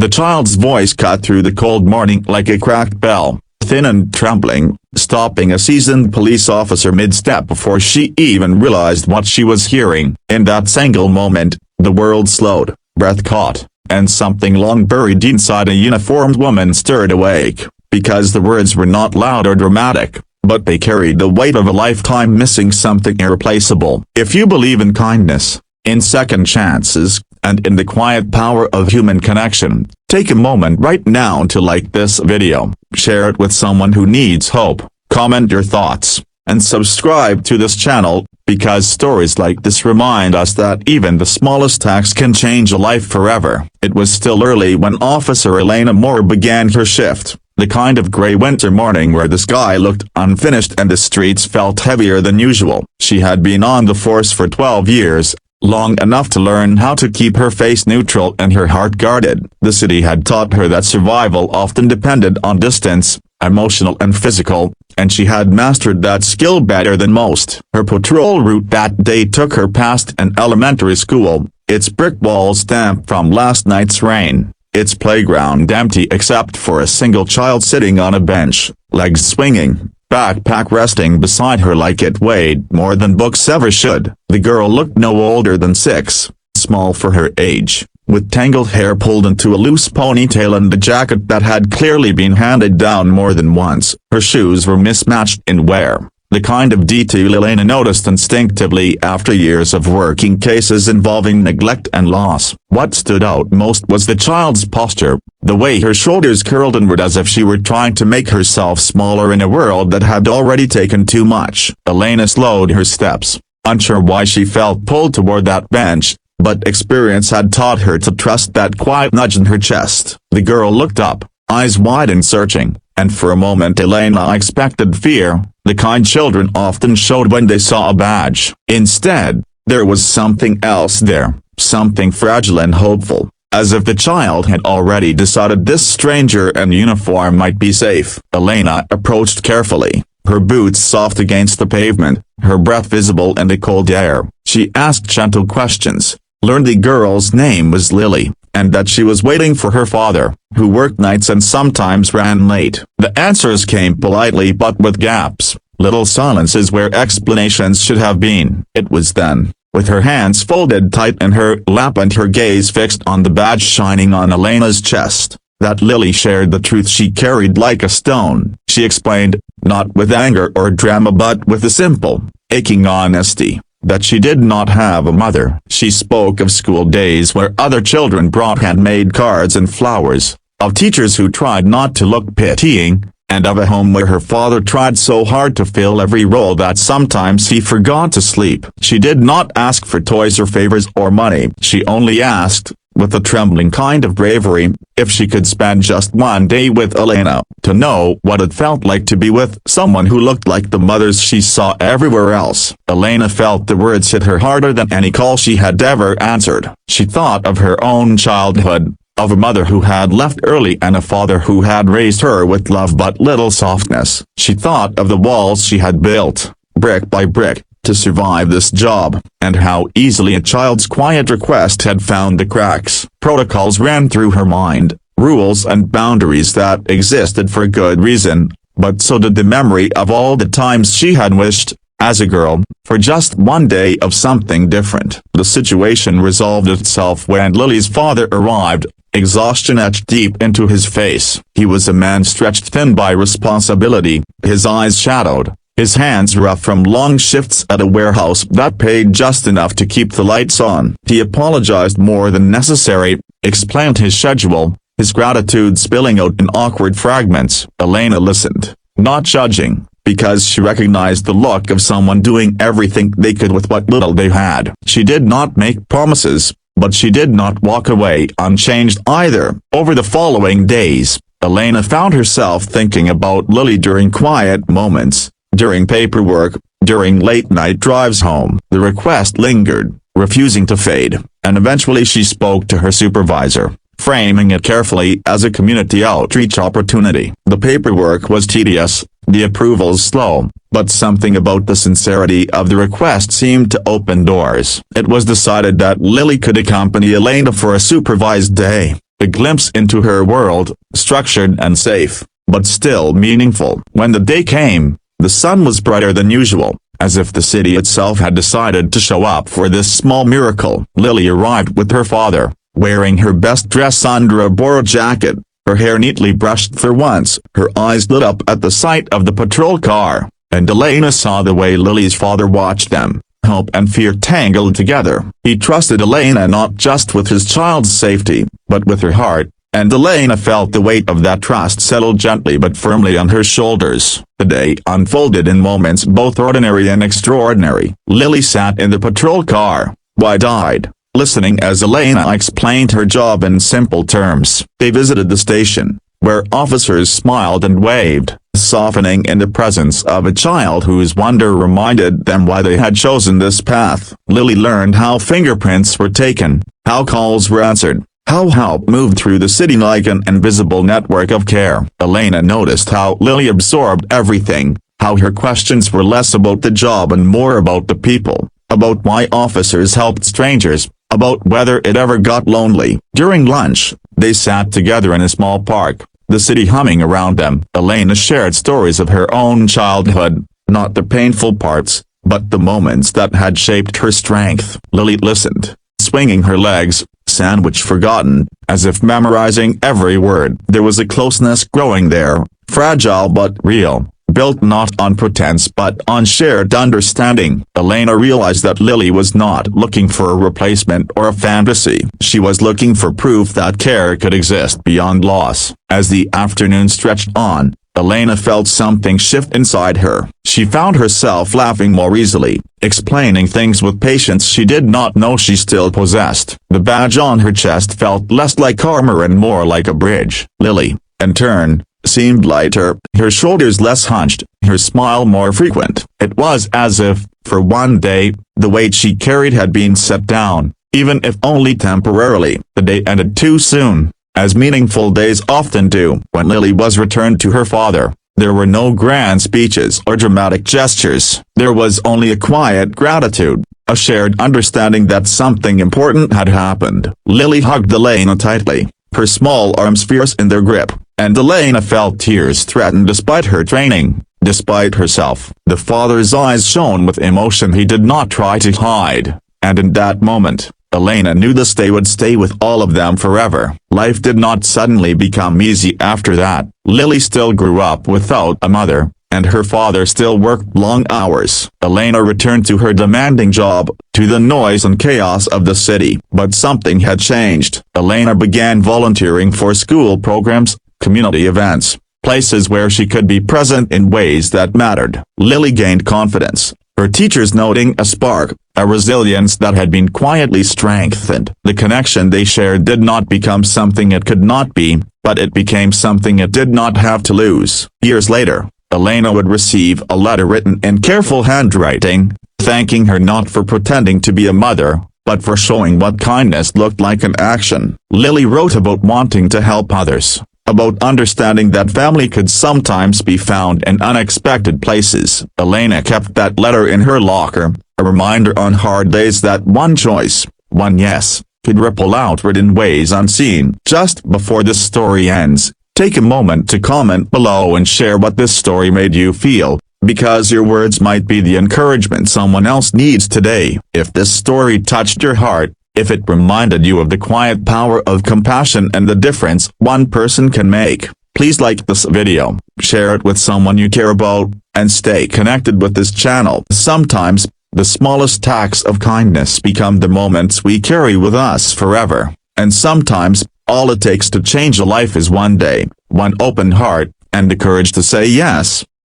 The child's voice cut through the cold morning like a cracked bell, thin and trembling, stopping a seasoned police officer mid-step before she even realized what she was hearing. In that single moment, the world slowed, breath caught, and something long buried inside a uniformed woman stirred awake, because the words were not loud or dramatic, but they carried the weight of a lifetime missing something irreplaceable. If you believe in kindness, in second chances, and in the quiet power of human connection, take a moment right now to like this video, share it with someone who needs hope, comment your thoughts, and subscribe to this channel, because stories like this remind us that even the smallest acts can change a life forever. It was still early when Officer Elena Moore began her shift, the kind of gray winter morning where the sky looked unfinished and the streets felt heavier than usual. She had been on the force for 12 years, long enough to learn how to keep her face neutral and her heart guarded. The city had taught her that survival often depended on distance, emotional and physical, and she had mastered that skill better than most. Her patrol route that day took her past an elementary school, its brick walls damp from last night's rain, its playground empty except for a single child sitting on a bench, legs swinging, backpack resting beside her like it weighed more than books ever should. The girl looked no older than 6, small for her age, with tangled hair pulled into a loose ponytail and a jacket that had clearly been handed down more than once. Her shoes were mismatched in wear, the kind of detail Elena noticed instinctively after years of working cases involving neglect and loss. What stood out most was the child's posture, the way her shoulders curled inward as if she were trying to make herself smaller in a world that had already taken too much. Elena slowed her steps, unsure why she felt pulled toward that bench, but experience had taught her to trust that quiet nudge in her chest. The girl looked up, eyes wide and searching, and for a moment Elena expected fear, the kind children often showed when they saw a badge. Instead, there was something else there, something fragile and hopeful, as if the child had already decided this stranger in uniform might be safe. Elena approached carefully, her boots soft against the pavement, her breath visible in the cold air. She asked gentle questions, learned the girl's name was Lily, and that she was waiting for her father, who worked nights and sometimes ran late. The answers came politely but with gaps, little silences where explanations should have been. It was then, with her hands folded tight in her lap and her gaze fixed on the badge shining on Elena's chest, that Lily shared the truth she carried like a stone. She explained, not with anger or drama but with a simple, aching honesty, that she did not have a mother. She spoke of school days where other children brought handmade cards and flowers, of teachers who tried not to look pitying, and of a home where her father tried so hard to fill every role that sometimes he forgot to sleep. She did not ask for toys or favors or money. She only asked, with a trembling kind of bravery, if she could spend just one day with Elena, to know what it felt like to be with someone who looked like the mothers she saw everywhere else. Elena felt the words hit her harder than any call she had ever answered. She thought of her own childhood, of a mother who had left early and a father who had raised her with love but little softness. She thought of the walls she had built, brick by brick, to survive this job, and how easily a child's quiet request had found the cracks. Protocols ran through her mind, rules and boundaries that existed for good reason, but so did the memory of all the times she had wished, as a girl, for just one day of something different. The situation resolved itself when Lily's father arrived, exhaustion etched deep into his face. He was a man stretched thin by responsibility, his eyes shadowed, his hands rough from long shifts at a warehouse that paid just enough to keep the lights on. He apologized more than necessary, explained his schedule, his gratitude spilling out in awkward fragments. Elena listened, not judging, because she recognized the look of someone doing everything they could with what little they had. She did not make promises, but she did not walk away unchanged either. Over the following days, Elena found herself thinking about Lily during quiet moments, during paperwork, during late-night drives home. The request lingered, refusing to fade, and eventually she spoke to her supervisor, framing it carefully as a community outreach opportunity. The paperwork was tedious, the approvals slow, but something about the sincerity of the request seemed to open doors. It was decided that Lily could accompany Elena for a supervised day, a glimpse into her world, structured and safe, but still meaningful. When the day came, the sun was brighter than usual, as if the city itself had decided to show up for this small miracle. Lily arrived with her father, wearing her best dress under a borrowed jacket, her hair neatly brushed for once. Her eyes lit up at the sight of the patrol car, and Elena saw the way Lily's father watched them, hope and fear tangled together. He trusted Elena not just with his child's safety, but with her heart, and Elena felt the weight of that trust settle gently but firmly on her shoulders. The day unfolded in moments both ordinary and extraordinary. Lily sat in the patrol car, wide-eyed, listening as Elena explained her job in simple terms. They visited the station, where officers smiled and waved, softening in the presence of a child whose wonder reminded them why they had chosen this path. Lily learned how fingerprints were taken, how calls were answered, how help moved through the city like an invisible network of care. Elena noticed how Lily absorbed everything, how her questions were less about the job and more about the people, about why officers helped strangers, about whether it ever got lonely. During lunch, they sat together in a small park, the city humming around them. Elena shared stories of her own childhood, not the painful parts, but the moments that had shaped her strength. Lily listened, swinging her legs, sandwich forgotten, as if memorizing every word. There was a closeness growing there, fragile but real, built not on pretense but on shared understanding. Elena realized that Lily was not looking for a replacement or a fantasy. She was looking for proof that care could exist beyond loss. As the afternoon stretched on, Elena felt something shift inside her. She found herself laughing more easily, explaining things with patience she did not know she still possessed. The badge on her chest felt less like armor and more like a bridge. Lily, in turn, seemed lighter, her shoulders less hunched, her smile more frequent. It was as if, for one day, the weight she carried had been set down, even if only temporarily. The day ended too soon, as meaningful days often do. When Lily was returned to her father, there were no grand speeches or dramatic gestures. There was only a quiet gratitude, a shared understanding that something important had happened. Lily hugged Elena tightly, her small arms fierce in their grip, and Elena felt tears threaten despite her training, despite herself. The father's eyes shone with emotion he did not try to hide, and in that moment, Elena knew this day would stay with all of them forever. Life did not suddenly become easy after that. Lily still grew up without a mother, and her father still worked long hours. Elena returned to her demanding job, to the noise and chaos of the city. But something had changed. Elena began volunteering for school programs, community events, places where she could be present in ways that mattered. Lily gained confidence, her teachers noting a spark, a resilience that had been quietly strengthened. The connection they shared did not become something it could not be, but it became something it did not have to lose. Years later, Elena would receive a letter written in careful handwriting, thanking her not for pretending to be a mother, but for showing what kindness looked like in action. Lily wrote about wanting to help others, about understanding that family could sometimes be found in unexpected places. Elena kept that letter in her locker, a reminder on hard days that one choice, one yes, could ripple outward in ways unseen. Just before this story ends, take a moment to comment below and share what this story made you feel, because your words might be the encouragement someone else needs today. If this story touched your heart, if it reminded you of the quiet power of compassion and the difference one person can make, please like this video, share it with someone you care about, and stay connected with this channel. Sometimes, the smallest acts of kindness become the moments we carry with us forever, and sometimes, all it takes to change a life is one day, one open heart, and the courage to say yes.